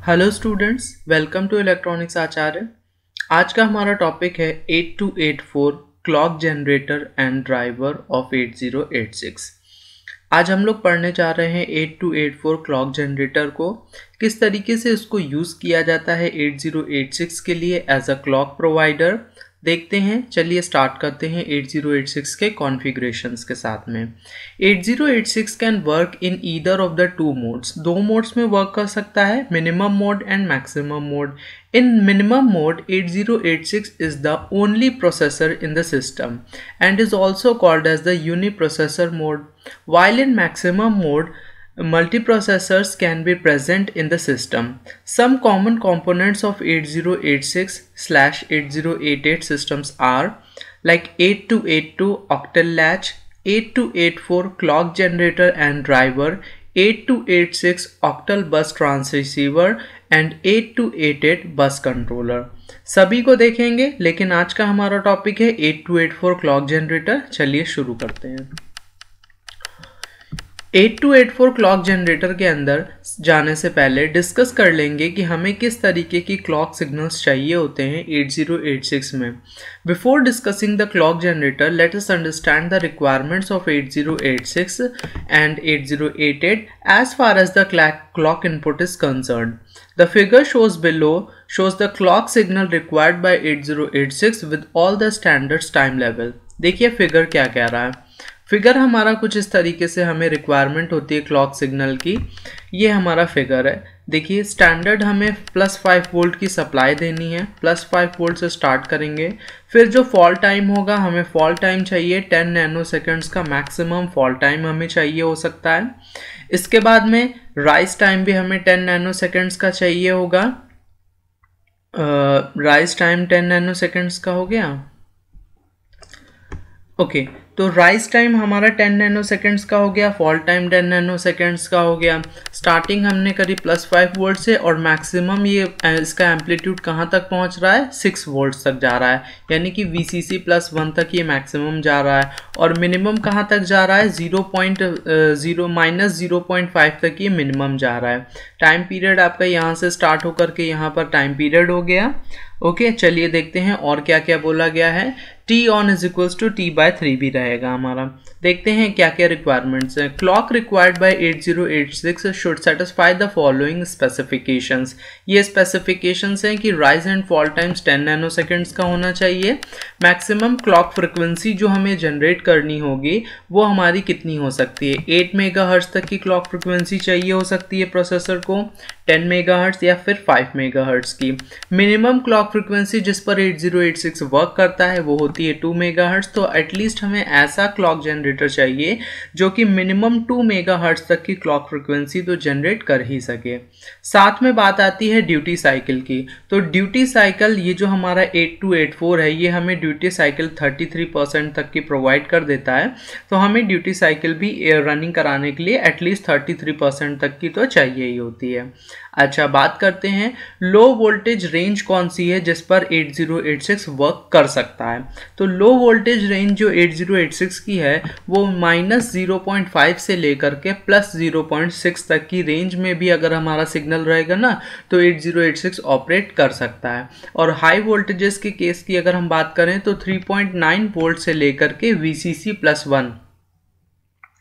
Hello students, welcome to electronics Acharya. आज का हमारा टॉपिक है 8284 clock generator and driver of 8086। आज हम लोग पढ़ने जा रहे हैं 8284 क्लॉक जनरेटर को, किस तरीके से इसको यूज़ किया जाता है 8086 के लिए एज अ क्लॉक प्रोवाइडर। देखते हैं, चलिए स्टार्ट करते हैं 8086 के कॉन्फ़िगरेशंस के साथ में। 8086 can work in either of the two modes. दो मोड्स में वर्क कर सकता है, minimum mode and maximum mode. In minimum mode, 8086 is the only processor in the system and is also called as the uniprocessor mode. While in maximum mode, multiprocessors can be present in the system. Some common components of 8086/8088 systems are like 8282 octal latch, 8284 clock generator and driver, 8286 octal bus transceiver and 8288 bus controller. सभी को देखेंगे, लेकिन आज का हमारा topic है 8284 clock generator. चलिए शुरू करते हैं। 8284 क्लॉक जनरेटर के अंदर जाने से पहले डिस्कस कर लेंगे कि हमें किस तरीके की क्लॉक सिग्नल्स चाहिए होते हैं 8086 में। Before discussing the clock generator, let us understand the requirements of 8086 and 8088 as far as the clock input is concerned. The figure shows below shows the clock signal required by 8086 with all the standards time level. देखिए figure क्या कह रहा है। Figure हमारा कुछ इस तरीके से हमें रिक्वायरमेंट होती है क्लॉक सिग्नल की। ये हमारा फिगर है। देखिए स्टैंडर्ड हमें +5 वोल्ट की सप्लाई देनी है। +5 वोल्ट से स्टार्ट करेंगे। फिर जो फॉल टाइम होगा, हमें फॉल टाइम चाहिए 10 नैनो सेकेंड्स का मैक्सिमम फॉल टाइम हमें चाहिए हो सकता है। इसके बाद में राइज टाइम भी हमें 10 नैनो सेकेंड्स का चाहिए होगा। राइज टाइम 10 नैनो सेकेंड्स का हो गया। ओके, तो राइज टाइम हमारा 10 नैनो सेकेंड्स का हो गया, फॉल टाइम 10 नैनो सेकेंड्स का हो गया। स्टार्टिंग हमने करी +5 वोल्ट से और मैक्सिमम ये इसका एम्पलीट्यूड कहाँ तक पहुँच रहा है, 6 वोल्ट तक जा रहा है, यानी कि VCC +1 तक ये मैक्सिमम जा रहा है। और मिनिमम कहाँ तक जा रहा है, -0.5 तक ये मिनिमम जा रहा है। टाइम पीरियड आपका यहाँ से स्टार्ट होकर के यहाँ पर टाइम पीरियड हो गया। ओके, चलिए देखते हैं और क्या क्या बोला गया है। T on is equals to T/3 भी रहेगा हमारा। देखते हैं क्या क्या रिक्वायरमेंट्स हैं। Clock required by 8086 should satisfy the following specifications. ये स्पेसिफिकेशंस हैं कि rise and fall times 10 nano seconds का होना चाहिए। मैक्सिमम क्लॉक फ्रिक्वेंसी जो हमें जनरेट करनी होगी वो हमारी कितनी हो सकती है, 8 मेगाहर्ट्ज तक की क्लॉक फ्रिक्वेंसी चाहिए हो सकती है प्रोसेसर को, 10 मेगाहर्ट्ज या फिर 5 मेगाहर्ट्ज की। मिनिमम क्लॉक फ्रिक्वेंसी जिस पर 8086 वर्क करता है वो होती है 2 मेगाहर्ट्ज। तो एटलीस्ट हमें ऐसा क्लॉक जनरेटर चाहिए जो कि मिनिमम 2 मेगाहर्ट्ज तक की क्लॉक फ्रिक्वेंसी तो जनरेट कर ही सके। साथ में बात आती है ड्यूटी साइकिल की। तो ड्यूटी साइकिल ये जो हमारा 8284 है, ये हमें ड्यूटी साइकिल 33% तक की प्रोवाइड कर देता है। तो हमें ड्यूटी साइकिल भी रनिंग कराने के लिए एटलीस्ट 33% तक की तो चाहिए ही होती है। अच्छा, बात करते हैं लो वोल्टेज रेंज कौन सी है जिस पर 8086 वर्क कर सकता है। तो लो वोल्टेज रेंज जो 8086 की है वो -0.5 से लेकर के +0.6 तक की रेंज में भी अगर हमारा सिग्नल रहेगा ना तो 8086 ऑपरेट कर सकता है। और हाई वोल्टेजेस के केस की अगर हम बात करें तो 3.9 वोल्ट से लेकर के VCC +1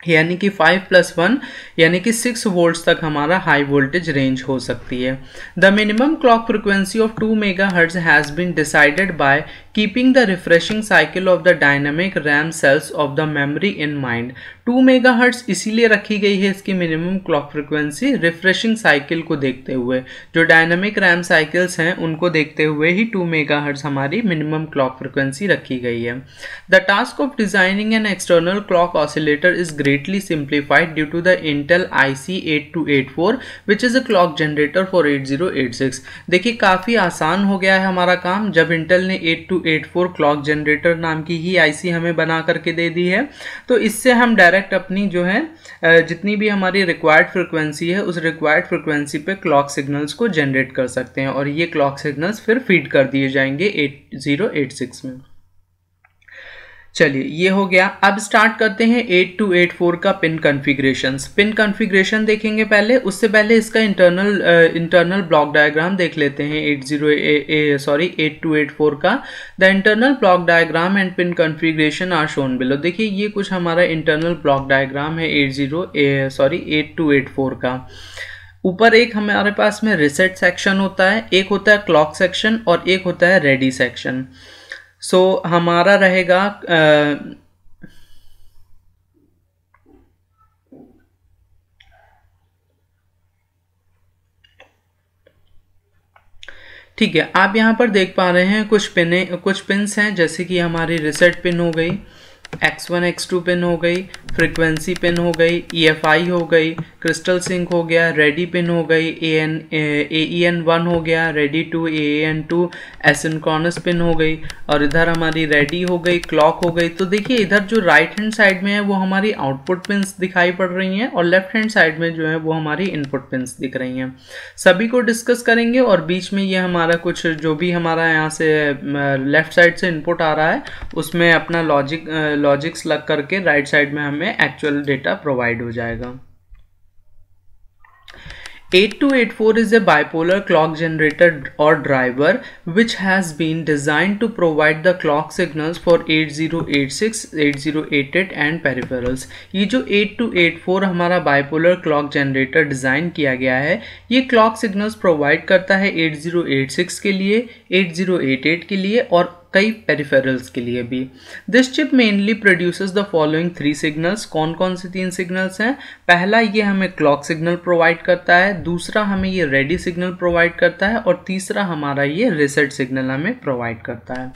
यानी कि 5+1 यानी कि 6 वोल्ट्स तक हमारा हाई वोल्टेज रेंज हो सकती है। The minimum clock frequency of 2 megahertz has been decided by keeping the refreshing cycle of the dynamic RAM cells of the memory in mind. 2 megahertz इसीलिए रखी गई है इसकी minimum clock frequency, refreshing cycle को देखते हुए। जो डायनामिक रैम साइकिल्स हैं उनको देखते हुए ही 2 मेगाहर्ट्ज हमारी मिनिमम क्लॉक फ्रिक्वेंसी रखी गई है। The task of designing an external clock oscillator is greatly simplified due to the Intel IC 8284 which is a clock generator for 8086। देखिए काफ़ी आसान हो गया है हमारा काम जब इंटेल ने 8284 क्लॉक जनरेटर नाम की ही IC हमें बना करके दे दी है। तो इससे हम डायरेक्ट अपनी जो है जितनी भी हमारी रिक्वायर्ड फ्रिक्वेंसी है उस रिक्वायर्ड फ्रिक्वेंसी पे क्लॉक सिग्नल्स को जनरेट कर सकते हैं और ये क्लॉक सिग्नल्स फिर फीड कर दिए जाएंगे 8086 में। चलिए ये हो गया। अब स्टार्ट करते हैं 8284 का पिन कॉन्फ़िगरेशंस। पिन कॉन्फ़िगरेशन देखेंगे पहले, उससे पहले इसका इंटरनल ब्लॉक डायग्राम देख लेते हैं 8284 का। The internal block diagram and pin configuration are shown below. देखिए ये कुछ हमारा इंटरनल ब्लॉक डायग्राम है 8284 का। ऊपर एक हमारे पास में रीसेट सेक्शन होता है, एक होता है क्लॉक सेक्शन और एक होता है रेडी सेक्शन। सो हमारा रहेगा ठीक है, आप यहाँ पर देख पा रहे हैं कुछ पिन्स हैं, जैसे कि हमारी रीसेट पिन हो गई, X1 X2 पिन हो गई, फ्रीक्वेंसी पिन हो गई, EFI हो गई, क्रिस्टल सिंक हो गया, रेडी पिन हो गई, AEN1 हो गया, ready to AEN2, asynchronous pin हो गई, और इधर हमारी रेडी हो गई, क्लॉक हो गई। तो देखिए इधर जो राइट हैंड साइड में है वो हमारी आउटपुट पिन्स दिखाई पड़ रही हैं, और लेफ्ट हैंड साइड में जो है वो हमारी इनपुट पिन्स दिख रही हैं। सभी को डिस्कस करेंगे, और बीच में ये हमारा कुछ जो भी हमारा यहाँ से लेफ्ट साइड से इनपुट आ रहा है उसमें अपना लॉजिक्स लग करके राइट साइड में हमें एक्चुअल डेटा प्रोवाइड हो जाएगा। 8284 is a bipolar clock generator or driver which has been designed to provide the clock signals for 8086, 8088 and peripherals। ये जो 8284 हमारा bipolar clock generator डिज़ाइन किया गया है, ये clock signals प्रोवाइड करता है 8086 के लिए, 8088 के लिए और कई पेरिफेरल्स के लिए भी। This chip mainly produces the following 3 signals. कौन कौन से 3 सिग्नल्स हैं? पहला ये हमें क्लॉक सिग्नल प्रोवाइड करता है, दूसरा हमें ये रेडी सिग्नल प्रोवाइड करता है, और तीसरा हमारा ये रीसेट सिग्नल हमें प्रोवाइड करता है।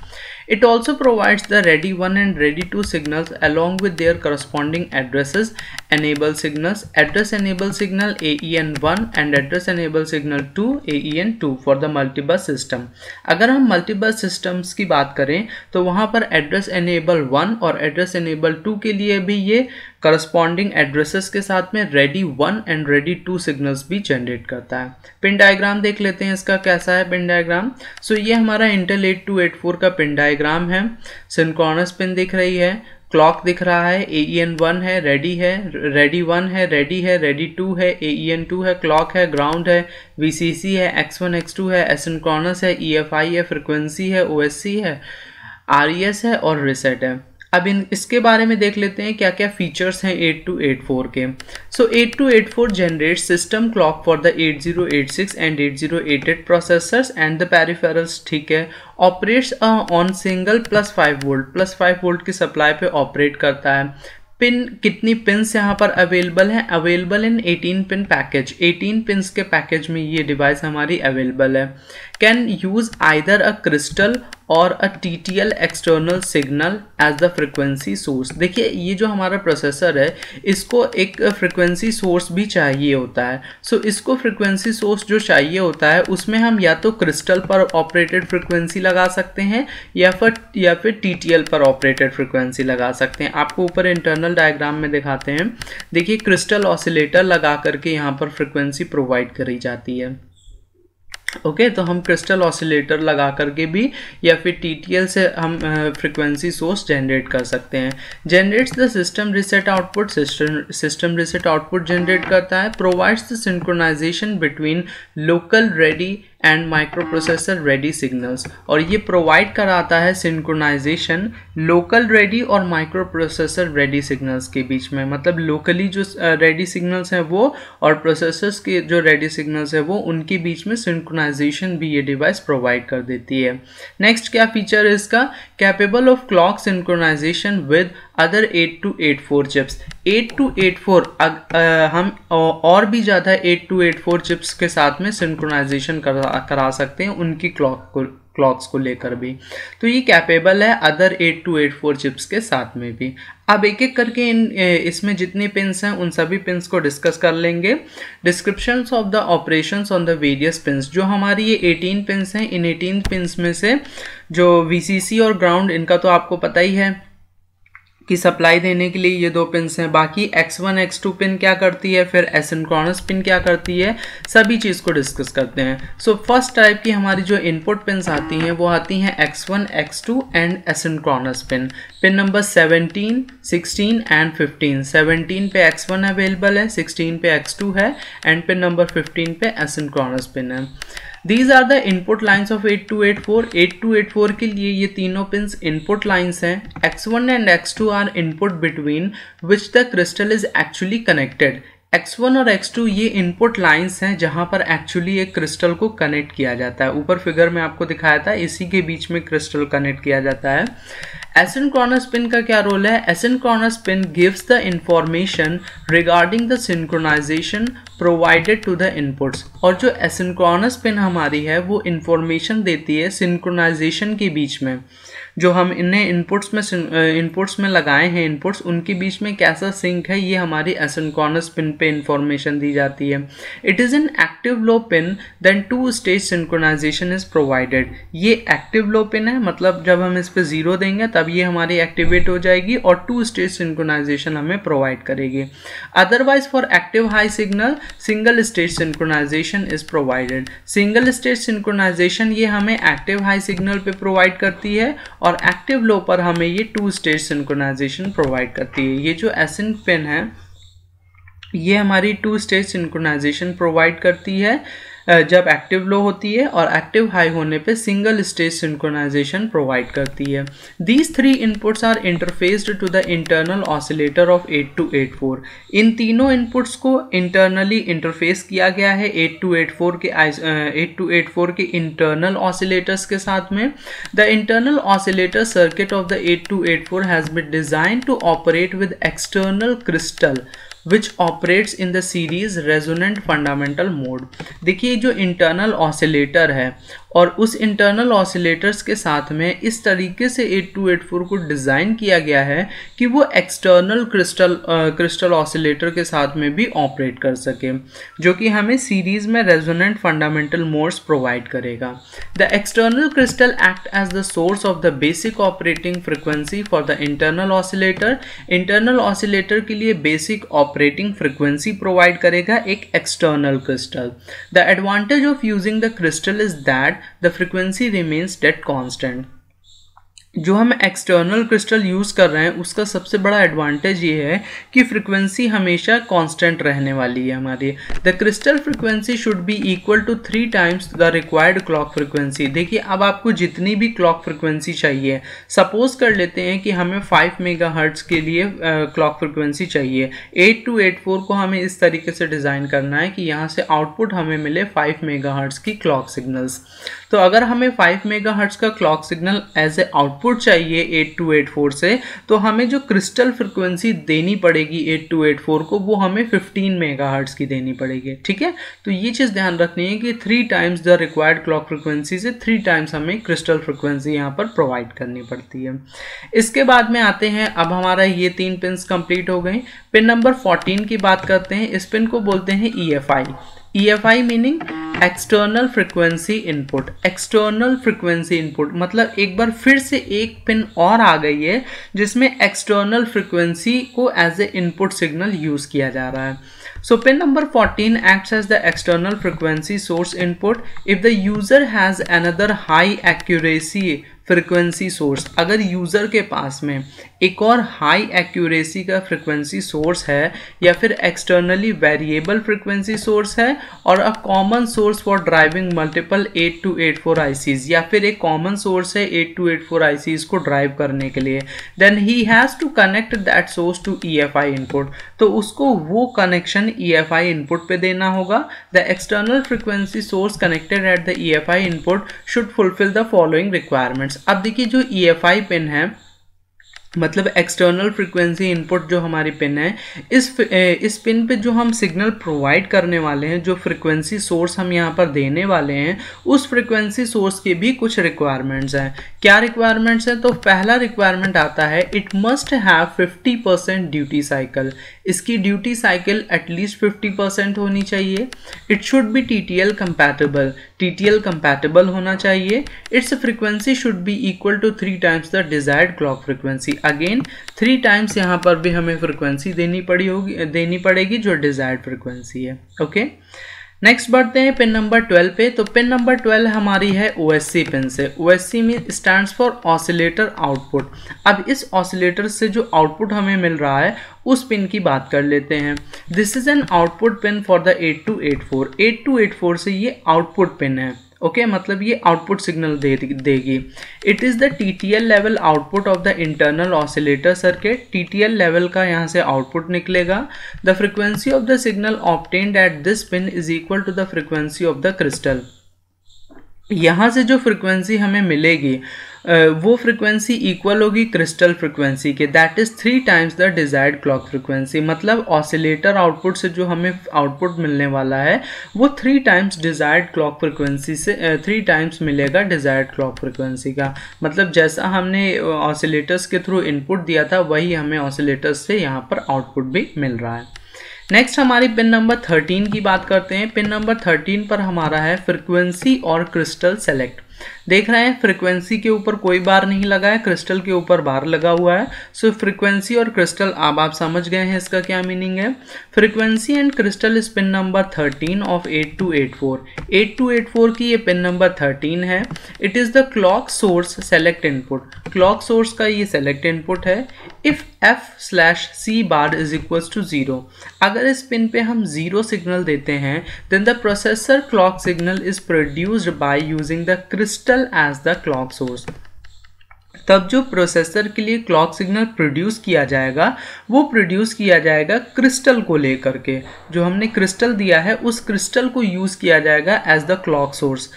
It also provides the ready 1 and ready 2 signals along with their corresponding addresses. Enable signals, address enable signal AEN1 and address enable signal 2 AEN2 for the multibus system. अगर हम मल्टीबस systems की बात करें तो वहां पर एड्रेस एनेबल 1 और address enable 2 के लिए भी ये करस्पॉन्डिंग एड्रेसेस के साथ में रेडी 1 एंड रेडी 2 सिग्नल्स भी जनरेट करता है। पिन डायग्राम देख लेते हैं इसका कैसा है पिन डायग्राम। सो ये हमारा इंटेल 8284 का पिन डायग्राम है। सिंक्रोनस पिन दिख रही है, क्लॉक दिख रहा है, AEN1 है, रेडी 1 है, रेडी है, रेडी 2 है, AEN2 है, क्लॉक है, ग्राउंड है, VCC है, X1 X2 है, एसिंक्रोनस है, EFI है, फ्रीक्वेंसी है, OSC है, RES है और रीसेट है। अब इसके बारे में देख लेते हैं क्या क्या फीचर्स हैं 8284 के। So 8284 generates system clock for the 8086 and 8088 processors and the peripherals. ठीक है, ऑपरेट्स ऑन सिंगल +5 वोल्ट की सप्लाई पे ऑपरेट करता है। पिन, कितनी पिन्स यहाँ पर अवेलेबल हैं? Available in 18 pin package. 18 pins के पैकेज में ये डिवाइस हमारी अवेलेबल है। Can use either a crystal or a TTL external signal as the frequency source. देखिए ये जो हमारा प्रोसेसर है इसको एक फ्रिक्वेंसी सोर्स भी चाहिए होता है। सो इसको फ्रिक्वेंसी सोर्स जो चाहिए होता है उसमें हम या तो क्रिस्टल पर ऑपरेटेड फ्रिक्वेंसी लगा सकते हैं या फिर TTL पर ऑपरेटेड फ्रिक्वेंसी लगा सकते हैं। आपको ऊपर इंटरनल डायग्राम में दिखाते हैं। देखिए क्रिस्टल ऑसिलेटर लगा करके यहाँ पर फ्रिक्वेंसी प्रोवाइड करी जाती है। ओके, तो हम क्रिस्टल ऑसिलेटर लगा करके भी या फिर TTL से हम फ्रिक्वेंसी सोर्स जनरेट कर सकते हैं। Generates the system reset output. System reset output generate करता है। Provides the synchronization between local ready and microprocessor ready signals. और ये प्रोवाइड कराता है सिंक्रोनाइजेशन लोकल रेडी और माइक्रोप्रोसेसर रेडी सिग्नल्स के बीच में। मतलब लोकली जो रेडी सिग्नल्स हैं वो और प्रोसेसर्स के जो रेडी सिग्नल्स हैं वो उनके बीच में सिंक्रोनाइजेशन भी ये डिवाइस प्रोवाइड कर देती है। नेक्स्ट क्या फीचर है इसका? Capable of clock synchronization with other 8284 chips. 8284 हम और भी ज़्यादा 8284 चिप्स के साथ में सिंक्रोनाइजेशन करा सकते हैं उनकी क्लॉक्स को लेकर भी। तो ये कैपेबल है अदर 8284 चिप्स के साथ में भी। अब एक एक करके इसमें जितने पिन्स हैं उन सभी पिन्स को डिस्कस कर लेंगे। Descriptions of the operations on the various pins. जो हमारी ये 18 पिन्स हैं, इन 18 पिन्स में से जो VCC और ग्राउंड इनका तो आपको पता ही है की सप्लाई देने के लिए ये दो पिन्स हैं। बाकी X1 X2 पिन क्या करती है, फिर एसिंक्रोनस पिन क्या करती है, सभी चीज़ को डिस्कस करते हैं। सो फर्स्ट टाइप की हमारी जो इनपुट पिन्स आती हैं वो आती हैं X1 X2 and asynchronous pin. Pin number 17, 16 and 15। 17 पे X1 अवेलेबल है, 16 पे X2 है एंड पिन नंबर 15 पे एसिंक्रोनस पिन है। These are the input lines of 8284. 8284 के लिए ये तीनों पिंस इनपुट लाइंस हैं। X1 and X2 are input between which the crystal is actually connected. X1 और X2 ये इनपुट लाइंस हैं जहां पर एक्चुअली एक क्रिस्टल को कनेक्ट किया जाता है। ऊपर फिगर में आपको दिखाया था, इसी के बीच में क्रिस्टल कनेक्ट किया जाता है। एसिंक्रोनस पिन का क्या रोल है? Asynchronous pin gives the information regarding the synchronization provided to the inputs. और जो एसिंक्रोनस पिन हमारी है वो इंफॉर्मेशन देती है सिंक्रोनाइजेशन के बीच में, जो हम इन्हें इनपुट्स में लगाए हैं, इनपुट्स उनके बीच में कैसा सिंक है, ये हमारी एसिंक्रोनस पिन पे इंफॉर्मेशन दी जाती है। It is an active low pin then 2 stage synchronization is provided. ये एक्टिव लो पिन है, मतलब जब हम इस पे 0 देंगे तब ये हमारी एक्टिवेट हो जाएगी और 2 स्टेज सिंक्रोनाइजेशन हमें प्रोवाइड करेगी। Otherwise for active high signal single stage synchronization is provided. Single stage synchronization ये हमें एक्टिव हाई सिग्नल पे प्रोवाइड करती है और एक्टिव लो पर हमें ये 2 स्टेज सिंक्रोनाइजेशन प्रोवाइड करती है। ये जो एसिन पिन है ये हमारी 2 स्टेज सिंक्रोनाइजेशन प्रोवाइड करती है जब एक्टिव लो होती है, और एक्टिव हाई होने पे सिंगल स्टेज सिंक्रोनाइजेशन प्रोवाइड करती है। These 3 inputs are interfaced to the internal oscillator of 8284। इन तीनों इनपुट्स को इंटरनली इंटरफेस किया गया है 8284 के इंटरनल ऑसिलेटर्स के साथ में। The internal oscillator circuit of the 8284 has been designed to operate with external crystal which operates in the series resonant fundamental mode। देखिए जो इंटरनल ऑसिलेटर है और उस इंटरनल ऑसिलेटर्स के साथ में इस तरीके से 8284 को डिज़ाइन किया गया है कि वो एक्सटर्नल क्रिस्टल ऑसिलेटर के साथ में भी ऑपरेट कर सके, जो कि हमें सीरीज में रेजोनेंट फंडामेंटल मोड्स प्रोवाइड करेगा। The external crystal act as the source of the basic operating frequency for the internal oscillator. Internal oscillator के लिए बेसिक ऑपरेटिंग फ्रिक्वेंसी प्रोवाइड करेगा एक external crystal. The advantage of using the crystal is that the frequency remains dead constant। जो हम external crystal use कर रहे हैं उसका सबसे बड़ा एडवांटेज ये है कि फ्रिक्वेंसी हमेशा कांस्टेंट रहने वाली है हमारी। The crystal frequency should be equal to 3 times the required clock frequency. देखिए अब आपको जितनी भी क्लॉक फ्रिक्वेंसी चाहिए, सपोज कर लेते हैं कि हमें 5 मेगाहर्ट्ज़ के लिए क्लॉक फ्रिक्वेंसी चाहिए। 8284 को हमें इस तरीके से डिज़ाइन करना है कि यहाँ से आउटपुट हमें मिले 5 मेगाहर्ट्ज़ की क्लॉक सिग्नल्स। तो अगर हमें 5 मेगाहर्ट्ज़ का clock signal as a output चाहिए 8284 से, तो हमें जो क्रिस्टल फ्रिक्वेंसी देनी पड़ेगी 8284 को वो हमें 15 मेगाहर्ट्ज़ की देनी पड़ेगी। ठीक है, तो ये चीज़ ध्यान रखनी है कि 3 times the required clock frequency से 3 टाइम्स हमें क्रिस्टल फ्रिक्वेंसी यहाँ पर प्रोवाइड करनी पड़ती है। इसके बाद में आते हैं, अब हमारा ये 3 पिन्स कंप्लीट हो गई। पिन नंबर 14 की बात करते हैं। इस पिन को बोलते हैं EFI। EFI meaning external frequency input. External frequency input मतलब एक बार फिर से एक पिन और आ गई है जिसमें एक्सटर्नल फ्रिक्वेंसी को as a input signal use किया जा रहा है। So pin number 14 acts as the external frequency source input if the user has another high accuracy frequency source. अगर यूज़र के पास में एक और हाई एक्यूरेसी का फ्रिक्वेंसी सोर्स है या फिर एक्सटर्नली वेरिएबल फ्रिक्वेंसी सोर्स है और a common source for driving multiple 8284 ICs, या फिर एक कॉमन सोर्स है 8284 आईसीज को ड्राइव करने के लिए, then he has to connect that source to EFI input. तो उसको वो कनेक्शन EFI इनपुट पे देना होगा। The external frequency source connected at the EFI input should fulfil the following requirements. अब देखिए जो EFI पिन है मतलब एक्सटर्नल फ्रिक्वेंसी इनपुट जो हमारी पिन है, इस पिन पे जो हम सिग्नल प्रोवाइड करने वाले हैं, जो फ्रिक्वेंसी सोर्स हम यहाँ पर देने वाले हैं, उस फ्रिक्वेंसी सोर्स के भी कुछ रिक्वायरमेंट्स हैं। क्या रिक्वायरमेंट्स हैं? तो पहला रिक्वायरमेंट आता है it must have 50% duty cycle. इसकी ड्यूटी साइकिल एटलीस्ट 50% होनी चाहिए। It should be TTL compatible. TTL compatible होना चाहिए, its frequency should be equal to 3 times the desired clock frequency. Again 3 times यहाँ पर भी हमें फ्रीक्वेंसी देनी पड़ेगी जो डिजायर्ड फ्रीक्वेंसी है। ओके, नेक्स्ट बढ़ते हैं पिन नंबर 12 पे। तो पिन नंबर 12 हमारी है OSC पिन से। OSC में स्टैंड्स फॉर ऑसिलेटर आउटपुट। अब इस ऑसिलेटर से जो आउटपुट हमें मिल रहा है उस पिन की बात कर लेते हैं। This is an output pin for the 8284। 8284 से ये आउटपुट पिन है। ओके, मतलब ये आउटपुट सिग्नल देगी। It is the TTL level output of the internal oscillator circuit. TTL level का यहाँ से आउटपुट निकलेगा। The frequency of the signal obtained at this pin is equal to the frequency of the crystal. यहाँ से जो frequency हमें मिलेगी वो फ्रीक्वेंसी इक्वल होगी क्रिस्टल फ्रीक्वेंसी के, that is 3 times the desired clock frequency. मतलब ऑसिलेटर आउटपुट से जो हमें आउटपुट मिलने वाला है वो 3 टाइम्स डिजायर्ड क्लॉक फ्रीक्वेंसी से 3 टाइम्स मिलेगा डिजायर्ड क्लॉक फ्रीक्वेंसी का। मतलब जैसा हमने ऑसिलेटर्स के थ्रू इनपुट दिया था वही हमें ऑसिलेटर्स से यहाँ पर आउटपुट भी मिल रहा है। नेक्स्ट हमारी पिन नंबर 13 की बात करते हैं। पिन नंबर 13 पर हमारा है फ्रीक्वेंसी और क्रिस्टल सेलेक्ट। देख रहे हैं फ्रीक्वेंसी के ऊपर कोई बार नहीं लगा है, क्रिस्टल के ऊपर बार लगा हुआ है। सो फ्रीक्वेंसी और क्रिस्टल अब आप समझ गए हैं इसका क्या मीनिंग है। Frequency and crystal is pin number 13 of 8284। 8284 की ये पिन नंबर 13 है। It is the clock source select input. Clock source का ये सेलेक्ट इनपुट है। If F/C bar is equal to 0, अगर इस पिन पे हम 0 सिग्नल देते हैं then the processor clock signal is produced by using the crystal as the clock source. तब जो प्रोसेसर के लिए क्लॉक सिग्नल प्रोड्यूस किया जाएगा वो प्रोड्यूस किया जाएगा क्रिस्टल को लेकर के। जो हमने क्रिस्टल दिया है उस क्रिस्टल को यूज़ किया जाएगा एज द क्लॉक सोर्स।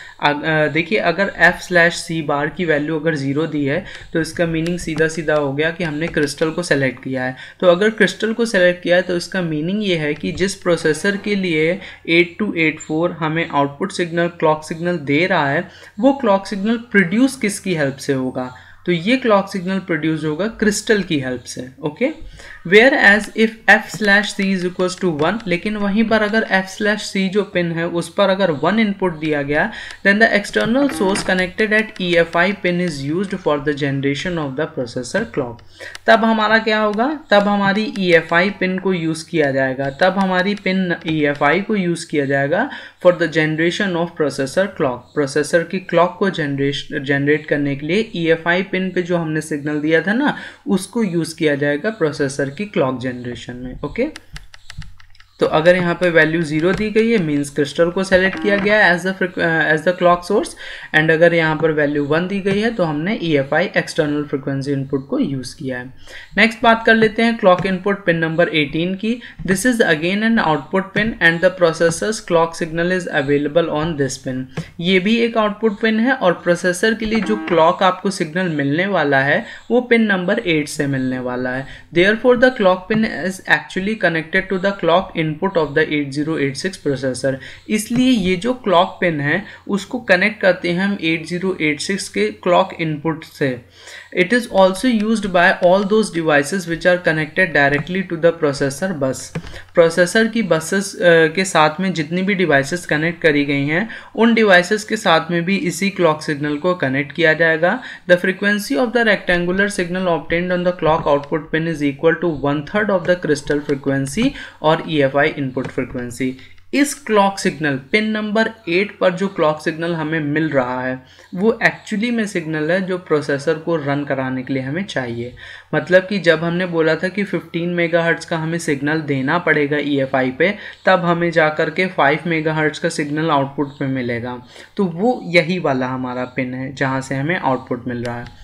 देखिए अगर F/C बार की वैल्यू अगर 0 दी है तो इसका मीनिंग सीधा सीधा हो गया कि हमने क्रिस्टल को सेलेक्ट किया है। तो अगर क्रिस्टल को सेलेक्ट किया है तो इसका मीनिंग ये है कि जिस प्रोसेसर के लिए 8284 हमें आउटपुट सिग्नल क्लॉक सिग्नल दे रहा है वो क्लॉक सिग्नल प्रोड्यूस किसकी हेल्प से होगा, तो ये क्लॉक सिग्नल प्रोड्यूस होगा क्रिस्टल की हेल्प से। Okay, whereas if F/C is equals to 1, लेकिन वहीं पर अगर F/C जो पिन है उस पर अगर 1 इनपुट दिया गया then the external source connected at EFI pin is used for the generation of the processor clock. तब हमारा क्या होगा, तब हमारी EFI पिन को यूज़ किया जाएगा, तब हमारी पिन EFI को यूज़ किया जाएगा for the generation of processor clock. Processor की क्लॉक को जनरेट करने के लिए EFI पिन पे जो हमने सिग्नल दिया था ना उसको यूज़ किया जाएगा प्रोसेसर की क्लॉक जनरेशन में। ओके, तो अगर यहाँ पे वैल्यू 0 दी गई है मींस क्रिस्टल को सेलेक्ट किया गया है as the clock source, and अगर यहाँ पर वैल्यू 1 दी गई है तो हमने EFI एक्सटर्नल फ्रीक्वेंसी इनपुट को यूज़ किया है। नेक्स्ट बात कर लेते हैं क्लॉक इनपुट पिन नंबर 18 की। This is again an output pin and the processors clock signal is available on this pin. ये भी एक आउटपुट पिन है और प्रोसेसर के लिए जो क्लॉक आपको सिग्नल मिलने वाला है वो पिन नंबर 8 से मिलने वाला है। Therefore the clock pin is actually connected to the clock input of the 8086 processor. इसलिए ये जो क्लॉक पिन है उसको कनेक्ट करते हैं हम 8086 के क्लॉक इनपुट से। It is also used by all those devices which are connected directly to the processor bus. Processor की बसेस के साथ में जितनी भी डिवाइसेस कनेक्ट करी गई हैं उन डिवाइसेस के साथ में भी इसी क्लॉक सिग्नल को कनेक्ट किया जाएगा। The frequency of the rectangular signal obtained on the clock output pin is equal to 1/3 of the crystal frequency और EFI इनपुट फ्रीक्वेंसी। इस क्लॉक सिग्नल पिन नंबर 8 पर जो क्लॉक सिग्नल हमें मिल रहा है वो एक्चुअली में सिग्नल है जो प्रोसेसर को रन कराने के लिए हमें चाहिए। मतलब कि जब हमने बोला था कि 15 मेगाहर्ट्ज़ का हमें सिग्नल देना पड़ेगा EFI पे तब हमें जा कर के 5 मेगाहर्ट्ज़ का सिग्नल आउटपुट पे मिलेगा, तो वो यही वाला हमारा पिन है जहाँ से हमें आउटपुट मिल रहा है।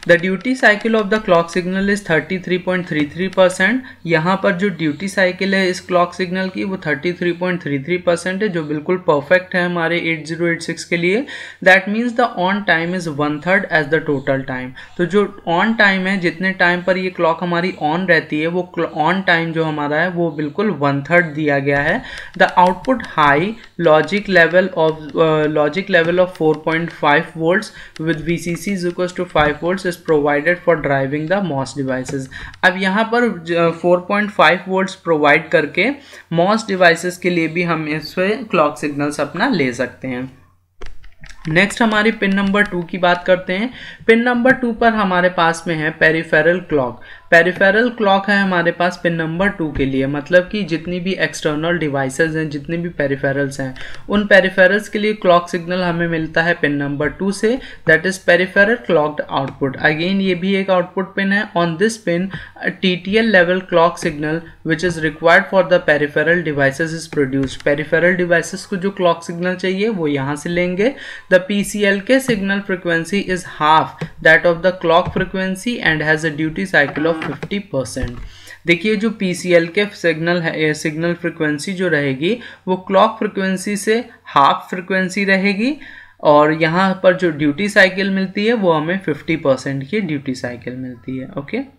The duty cycle of the clock signal is 33.33%। यहाँ पर जो ड्यूटी साइकिल है इस क्लॉक सिग्नल की वो 33.33% है जो बिल्कुल परफेक्ट है हमारे 8086 के लिए। That means the on time is 1/3 as the total time। तो जो on time है जितने टाइम पर ये क्लॉक हमारी ऑन रहती है वो ऑन टाइम जो हमारा है वो बिल्कुल 1/3 दिया गया है। The output high logic level of 4.5 volts with VCC is equals to 5 volts is provided for driving the MOS devices। अब यहाँ पर 4.5 volts प्रोवाइड करके MOS devices के लिए भी हम इसमें क्लॉक सिग्नल्स अपना ले सकते हैं। नेक्स्ट हमारी पिन नंबर 2 की बात करते हैं। पिन नंबर 2 पर हमारे पास में है पेरिफेरल क्लॉक। पेरिफेरल क्लॉक है हमारे पास पिन नंबर 2 के लिए, मतलब कि जितनी भी एक्सटर्नल डिवाइसेस हैं, जितनी भी पेरिफेरल्स हैं, उन पेरिफेरल्स के लिए क्लॉक सिग्नल हमें मिलता है पिन नंबर 2 से, that is peripheral clogged output. Again ये भी एक आउटपुट पिन है। On this pin TTL level clock signal which is required for the peripheral devices is produced. Peripheral devices को जो क्लॉक सिग्नल चाहिए वो यहाँ से लेंगे। The PCLK signal frequency is half that of the clock frequency and has a duty cycle of 50%। देखिए जो PCLK signal है, सिग्नल फ्रिक्वेंसी जो रहेगी वो क्लॉक फ्रिक्वेंसी से हाफ फ्रिक्वेंसी रहेगी, और यहाँ पर जो ड्यूटी साइकिल मिलती है वो हमें 50% की ड्यूटी साइकिल मिलती है। ओके,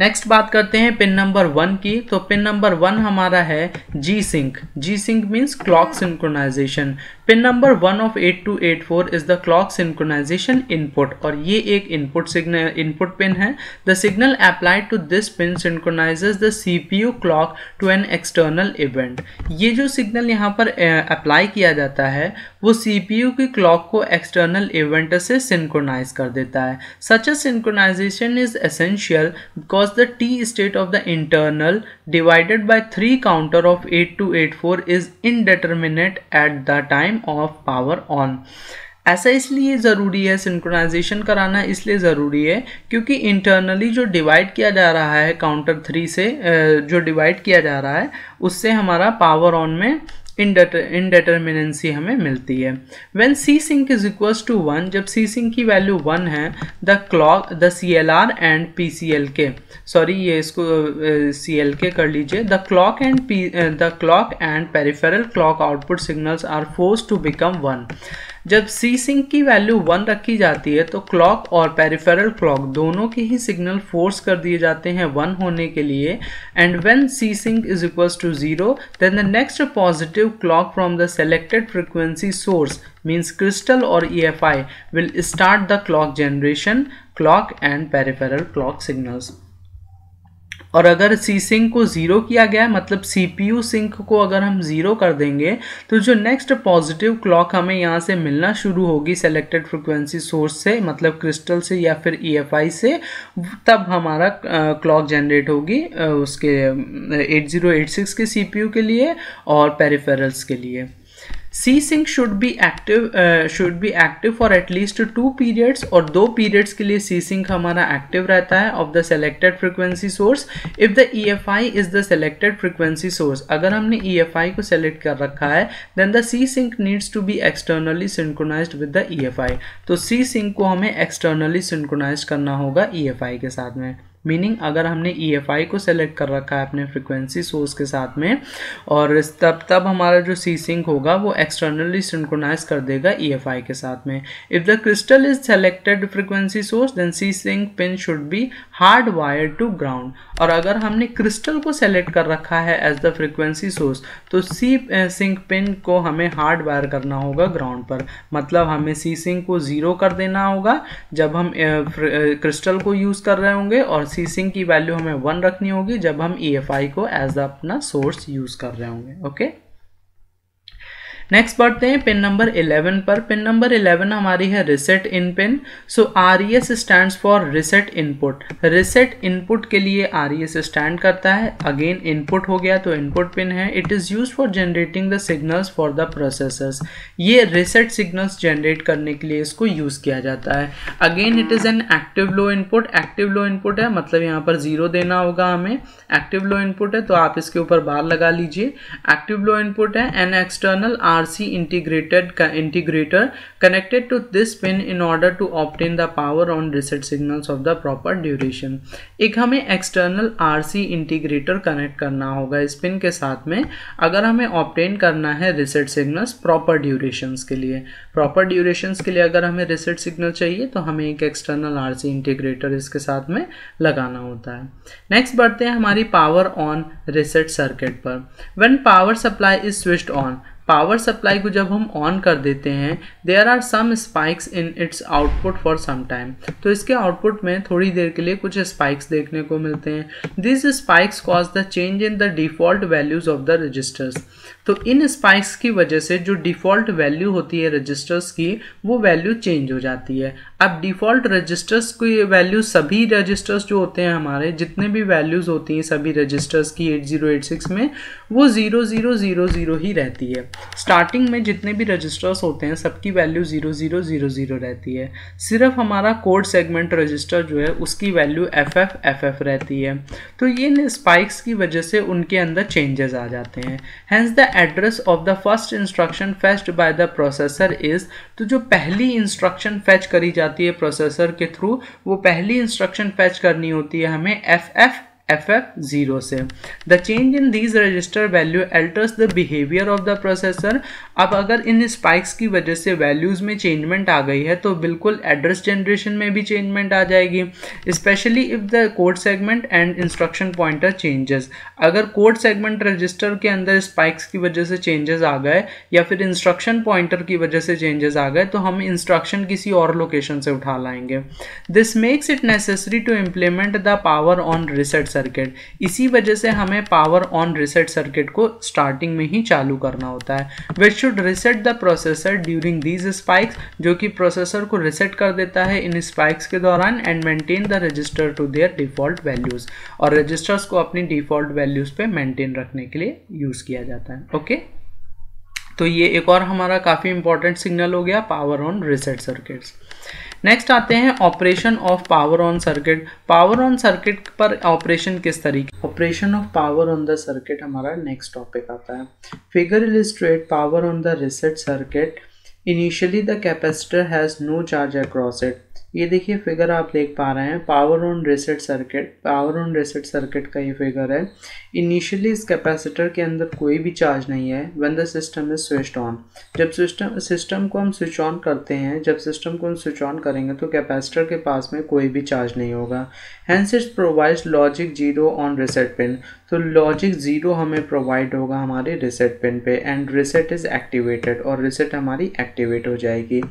नेक्स्ट बात करते हैं पिन नंबर 1 की। तो पिन नंबर 1 हमारा है C sync. C sync means clock synchronization. Pin number 1 of 8284 is the clock synchronization input, और ये एक इनपुट सिग्नल, इनपुट पिन है। The signal applied to this pin synchronizes the CPU clock to an external event. ये जो signal यहाँ पर apply किया जाता है वो CPU की क्लॉक को एक्सटर्नल इवेंट से सिंक्रोनाइज कर देता है। Such a synchronization is essential because the T state of the internal divided by 3 counter of 8284 is indeterminate at the time of power on। ऐसा इसलिए ज़रूरी है, सिंक्रोनाइजेशन कराना इसलिए ज़रूरी है क्योंकि इंटरनली जो डिवाइड किया जा रहा है काउंटर 3 से, जो डिवाइड किया जा रहा है उससे हमारा पावर ऑन में इंडेटर्मिनेंसी हमें मिलती है। When C sync is equals to 1, जब सी सिंक की वैल्यू 1 है, the CLR and PCLK, sorry ये इसको CLK कर लीजिए, the clock and peripheral clock output signals are forced to become 1। जब सी सिंक की वैल्यू 1 रखी जाती है तो क्लॉक और पेरिफेरल क्लॉक दोनों के ही सिग्नल फोर्स कर दिए जाते हैं 1 होने के लिए। And when C sync is equals to 0, then the next positive clock from the selected frequency source means crystal or EFI will start the clock generation, clock and peripheral clock signals। और अगर सी sink को 0 किया गया, मतलब CPU sink को अगर हम 0 कर देंगे तो जो नेक्स्ट पॉजिटिव क्लॉक हमें यहाँ से मिलना शुरू होगी सेलेक्टेड फ्रिक्वेंसी सोर्स से, मतलब क्रिस्टल से या फिर EFI से, तब हमारा क्लॉक जनरेट होगी उसके 8086 के CPU के लिए और पेरिफेरल्स के लिए। C-Sync should be active for at least 2 periods, और 2 periods के लिए C-Sync हमारा active रहता है of the selected frequency source if the EFI is the selected frequency source। अगर हमने EFI को select कर रखा है then the C-Sync needs to be externally synchronized with the EFI। तो C-Sync को हमें externally synchronize करना होगा EFI के साथ में। मीनिंग अगर हमने EFI को सेलेक्ट कर रखा है अपने फ्रिक्वेंसी सोर्स के साथ में, और तब हमारा जो सी सिंक होगा वो एक्सटर्नली सिंक्रोनाइज कर देगा EFI के साथ में। If the crystal is selected frequency source then C sync pin should be hard wired to ground. और अगर हमने क्रिस्टल को सेलेक्ट कर रखा है एज द फ्रिक्वेंसी सोर्स तो सी सिंक पिन को हमें हार्ड वायर करना होगा ग्राउंड पर, मतलब हमें सी सिंक को 0 कर देना होगा जब हम क्रिस्टल को यूज़ कर रहे होंगे, और सी सिंक की वैल्यू हमें 1 रखनी होगी जब हम EFI को एज अपना सोर्स यूज़ कर रहे होंगे। ओके, नेक्स्ट बढ़ते हैं पिन नंबर 11 पर। पिन नंबर 11 हमारी है reset in pin. So RES stands for reset input. Reset input के लिए RES स्टैंड करता है। अगेन इनपुट हो गया तो इनपुट पिन है। It is use for generating the signals for the processors. ये रिसेट सिग्नल्स जनरेट करने के लिए इसको यूज़ किया जाता है। Again it is an active low input. Active low input है मतलब यहाँ पर 0 देना होगा हमें। एक्टिव लो इनपुट है तो आप इसके ऊपर बार लगा लीजिए। एक्टिव लो इनपुट है। An external RC integrator connected to this pin in order to obtain the power on reset signals of the proper duration। एक हमें एक्सटर्नल RC इंटीग्रेटर कनेक्ट करना होगा इस पिन के साथ में अगर हमें ऑब्टेन करना है रिसेट सिग्नल्स प्रॉपर ड्यूरेशंस के लिए। प्रॉपर ड्यूरेशंस के लिए अगर हमें रिसेट सिग्नल चाहिए तो हमें एक एक्सटर्नल RC इंटीग्रेटर इसके साथ में लगाना होता है। नेक्स्ट बढ़ते हैं हमारी पावर ऑन रिसेट सर्किट पर। When power supply is switched on, power supply को जब हम ऑन कर देते हैं, there are some spikes in its output for some time, तो इसके आउटपुट में थोड़ी देर के लिए कुछ स्पाइक्स देखने को मिलते हैं। This spikes cause the change in the default values of the registers, तो इन स्पाइक्स की वजह से जो डिफ़ॉल्ट वैल्यू होती है रजिस्टर्स की, वो वैल्यू चेंज हो जाती है। अब डिफ़ॉल्ट रजिस्टर्स की वैल्यू, सभी रजिस्टर्स जो होते हैं हमारे, जितने भी वैल्यूज़ होती हैं सभी रजिस्टर्स की 8086 में, वो 0000 ही रहती है। स्टार्टिंग में जितने भी रजिस्टर्स होते हैं सबकी वैल्यू 0000 रहती है। सिर्फ हमारा कोड सेगमेंट रजिस्टर जो है उसकी वैल्यू FF रहती है। तो ये स्पाइक्स की वजह से उनके अंदर चेंजेस आ जाते हैं। Hence the address of the first instruction fetched by the processor is, तो जो पहली इंस्ट्रक्शन फेच करी जाती है प्रोसेसर के थ्रू, वो पहली इंस्ट्रक्शन फेच करनी होती है हमें FF0 से। The change in these register value altars the behaviour of the processor. अब अगर इन स्पाइक्स की वजह से वैल्यूज़ में चेंजमेंट आ गई है तो बिल्कुल एड्रेस जनरेशन में भी चेंजमेंट आ जाएगी, specially if the code segment and instruction pointer changes. अगर कोड सेगमेंट रजिस्टर के अंदर स्पाइक्स की वजह से चेंजेस आ गए या फिर इंस्ट्रक्शन पॉइंटर की वजह से चेंजेस आ गए तो हम इंस्ट्रक्शन किसी और लोकेशन से उठा लाएंगे। This makes it necessary to implement the power on reset circuit. इसी वजह से हमें पावर ऑन रीसेट सर्किट को स्टार्टिंग में ही चालू करना होता है, which should reset the processor during these spikes, जो कि प्रोसेसर को रीसेट कर देता है इन स्पाइक्स के दौरान, and maintain the register to their default values, और रजिस्टर्स को अपनी डिफॉल्ट वैल्यूज पे मेंटेन रखने के लिए यूज किया जाता है। ओके, तो ये एक और हमारा काफ़ी इंपॉर्टेंट सिग्नल हो गया power on reset circuits. Next आते हैं operation of power on circuit. Power on circuit पर ऑपरेशन किस तरीके, operation of power on the circuit हमारा नेक्स्ट टॉपिक आता है। Figure illustrate power on the reset circuit. Initially the capacitor has no charge across it. ये देखिए figure आप देख पा रहे हैं, power on reset circuit, power on reset circuit का ये फिगर है। इनिशियली इस कैपेसिटर के अंदर कोई भी चार्ज नहीं है। When the system is switched on, जब सिस्टम को हम स्विच ऑन करते हैं, जब सिस्टम को हम स्विच ऑन करेंगे तो कैपेसिटर के पास में कोई भी चार्ज नहीं होगा। Hence it provides logic 0 on reset pin, तो लॉजिक 0 हमें प्रोवाइड होगा हमारे रीसेट पिन पे, एंड रीसेट इज एक्टिवेटेड, और रीसेट हमारी एक्टिवेट हो जाएगी।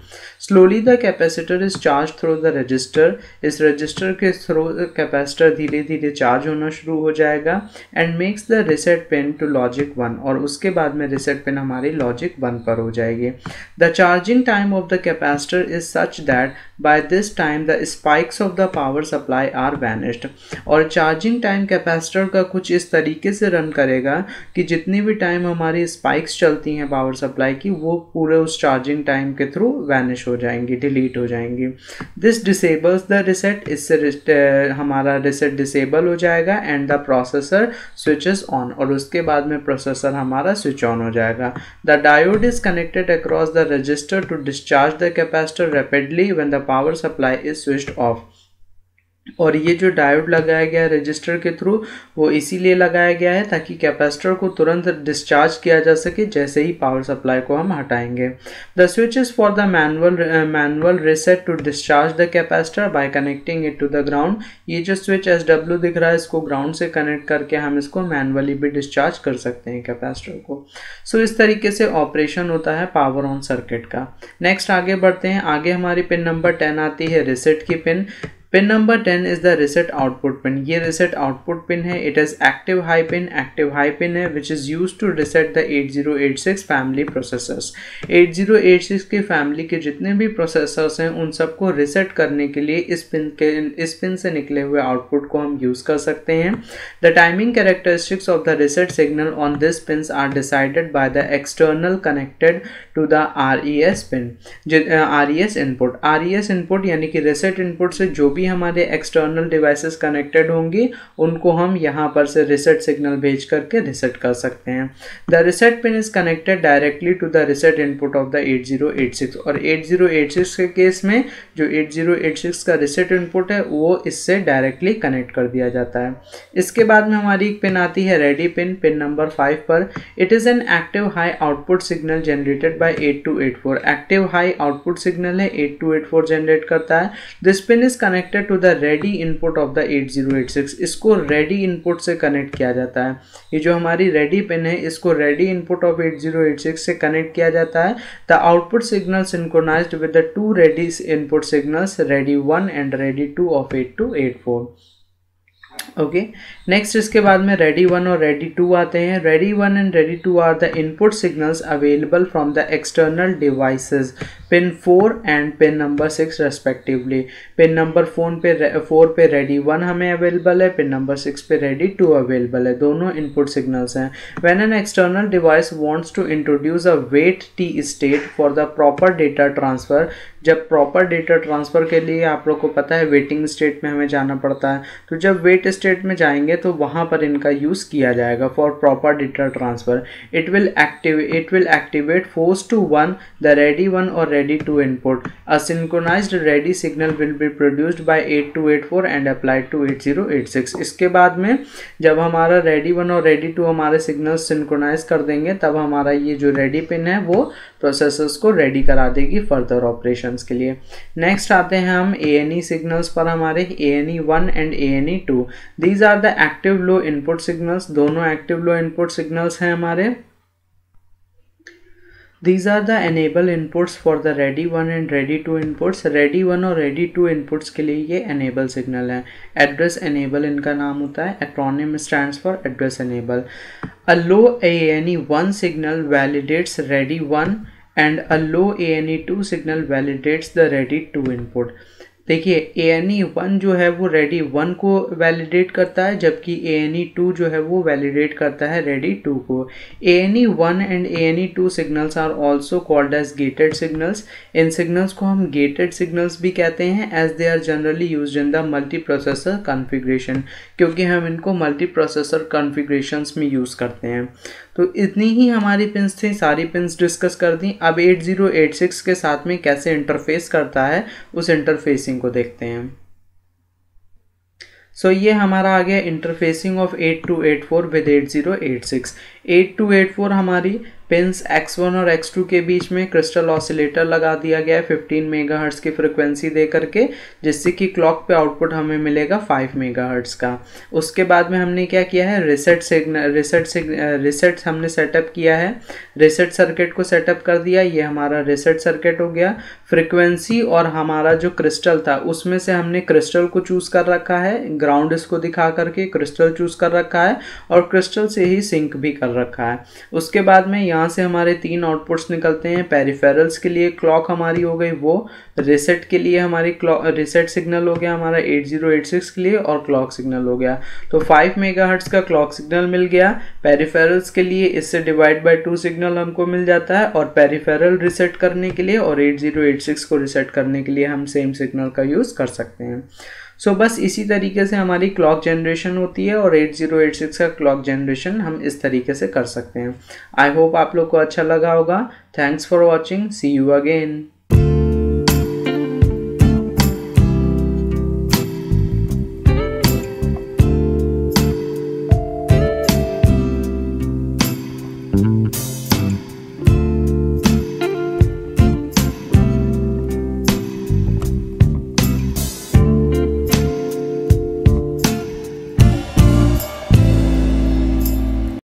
Slowly the capacitor is charge through the register, इस रजिस्टर के थ्रू कैपेसिटर धीरे धीरे चार्ज होना शुरू हो जाएगा, and makes the reset pin to logic 1, और उसके बाद में रीसेट पिन हमारी लॉजिक 1 पर हो जाएगी। The charging time of the capacitor is such that by this time the spikes of the power supply are vanished, और चार्जिंग टाइम कैपेसिटर का कुछ इस तरीके से रन करेगा कि जितनी भी टाइम हमारी स्पाइक्स चलती हैं पावर सप्लाई की, वो पूरे उस चार्जिंग टाइम के थ्रू वैनिश हो जाएंगी, डिलीट हो जाएंगी। दिस डिसेबल्स द रीसेट, इससे हमारा रीसेट डिसेबल हो जाएगा, and the processor switches on, और उसके बाद में प्रोसेसर हमारा स्विच ऑन हो जाएगा। The diode is connected across the register to discharge the capacitor rapidly when the power supply is switched off, और ये जो डायोड लगाया गया है रजिस्टर के थ्रू, वो इसीलिए लगाया गया है ताकि कैपेसिटर को तुरंत डिस्चार्ज किया जा सके जैसे ही पावर सप्लाई को हम हटाएंगे। The switch is for the manual reset to discharge the capacitor by connecting it to the ground. ये जो स्विच SW दिख रहा है, इसको ग्राउंड से कनेक्ट करके हम इसको मैनुअली भी डिस्चार्ज कर सकते हैं कैपेसिटर को। सो इस तरीके से ऑपरेशन होता है पावर ऑन सर्किट का। नेक्स्ट आगे बढ़ते हैं। आगे हमारी पिन नंबर 10 आती है रीसेट की pin. Pin number 10 is the reset output pin. ये रीसेट आउटपुट पिन है। It is active high pin है which is use to reset the 8086 family processors. 8086 की फैमिली के जितने भी प्रोसेसर्स हैं उन सबको रीसेट करने के लिए इस पिन से निकले हुए आउटपुट को हम यूज कर सकते हैं। The timing characteristics of the reset signal on this pins are decided by the external connected to the RES pin. RES input, RES input यानी कि रीसेट इनपुट से जो भी हमारे एक्सटर्नल डिवाइसेस कनेक्टेड होंगी उनको हम यहाँ पर से रीसेट सिग्नल भेज करके रीसेट कर सकते हैं। The reset pin is connected directly to the reset input of the 8086, और 8086 के केस में जो 8086 का रीसेट इनपुट है वो इससे डायरेक्टली कनेक्ट कर दिया जाता है। इसके बाद में हमारी एक पिन आती है रेडी पिन, पिन नंबर 5 पर। It is an active high output signal generated by 8284। Active high output signal है, 8284 जनरेट करता है। This pin is connected connected to the ready input of the 8086। इसको रेडी इनपुट से connect किया जाता है। ये जो हमारी रेडी पिन है इसको रेडी इनपुट ऑफ 8086 से कनेक्ट किया जाता है। The output signal synchronized with the two ready input signals ready 1 and ready 2 of 8284। Okay, next इसके बाद में रेडी 1 और रेडी 2 आते हैं। Ready 1 and ready 2 are the input signals available from the external devices pin 4 and pin number 6 respectively. Pin number 4 पे ready 1 हमें available है, pin number 6 पे रेडी 2 अवेलेबल है, दोनों इनपुट सिग्नल्स हैं। When an external device wants to introduce a wait T state for the proper data transfer, जब proper data transfer के लिए आप लोग को पता है वेटिंग स्टेट में हमें जाना पड़ता है, तो जब वेट स्टेट में जाएंगे तो वहाँ पर इनका यूज़ किया जाएगा for proper data transfer. It will activate force to 1 the ready 1 और ready 2 input. A synchronized ready signal will be produced by 8284 and applied to 8086। इसके बाद में जब हमारा रेडी 1 और रेडी 2 हमारे सिग्नल सिंक्रोनाइज कर देंगे तब हमारा ये जो रेडी पिन है वो प्रोसेसर्स को रेडी करा देगी फर्दर ऑपरेशंस के लिए। नेक्स्ट आते हैं हम ANE सिग्नल्स पर। हमारे ANE 1 and ANE 2, these are the active low input signals. दोनों एक्टिव लो इनपुट सिग्नल्स हैं हमारे। These are the enable inputs for the ready 1 and ready 2 inputs। ready 1 और ready 2 inputs के लिए ये enable signal है। address enable इनका नाम होता है, acronym stands for address enable। a low ANE 1 signal validates ready 1 and a low ANE 2 signal validates the ready 2 input। देखिए ANE 1 जो है वो रेडी 1 को वैलिडेट करता है, जबकि ANE 2 जो है वो वैलिडेट करता है रेडी 2 को। ANE 1 and ANE 2 signals are also called as gated signals. इन सिग्नल्स को हम गेटेड सिग्नल्स भी कहते हैं as they are generally used in the multi processor configuration, क्योंकि हम इनको मल्टी प्रोसेसर कॉन्फ़िगरेशंस में यूज़ करते हैं। तो इतनी ही हमारी पिन्स थी, सारी पिन्स डिस्कस कर दी। अब 8086 के साथ में कैसे इंटरफेस करता है उस इंटरफेसिंग को देखते हैं। सो ये हमारा आ गया इंटरफेसिंग ऑफ 8284 विद 8086। 8284 हमारी पिन्स X1 और X2 के बीच में क्रिस्टल ऑसिलेटर लगा दिया गया है 15 मेगाहर्ट्ज़ की फ्रिक्वेंसी दे करके, जिससे कि क्लॉक पे आउटपुट हमें मिलेगा 5 मेगाहर्ट्ज़ का। उसके बाद में हमने क्या किया है, रिसेट हमने सेटअप किया है, रिसेट सर्किट को सेटअप कर दिया। ये हमारा रिसेट सर्किट हो गया। फ्रिक्वेंसी और हमारा जो क्रिस्टल था उसमें से हमने क्रिस्टल को चूज़ कर रखा है, ग्राउंड इसको दिखा करके क्रिस्टल चूज़ कर रखा है और क्रिस्टल से ही सिंक भी कर रखा है। उसके बाद में यहाँ से हमारे 3 आउटपुट्स निकलते हैं। पेरिफेरल्स के लिए क्लॉक हमारी हो गई वो, रिसेट के लिए हमारी रिसेट सिग्नल हो गया हमारा 8086 के लिए, और क्लॉक सिग्नल हो गया। तो 5 मेगाहर्ट्ज़ का क्लॉक सिग्नल मिल गया। पेरिफेरल्स के लिए इससे डिवाइड बाय 2 सिग्नल हमको मिल जाता है, और पेरिफेरल रिसेट करने के लिए और 8086 को रिसेट करने के लिए हम सेम सिग्नल का यूज़ कर सकते हैं। सो बस इसी तरीके से हमारी क्लॉक जनरेशन होती है, और 8086 का क्लॉक जनरेशन हम इस तरीके से कर सकते हैं। आई होप आप लोग को अच्छा लगा होगा। Thanks for watching, see you again.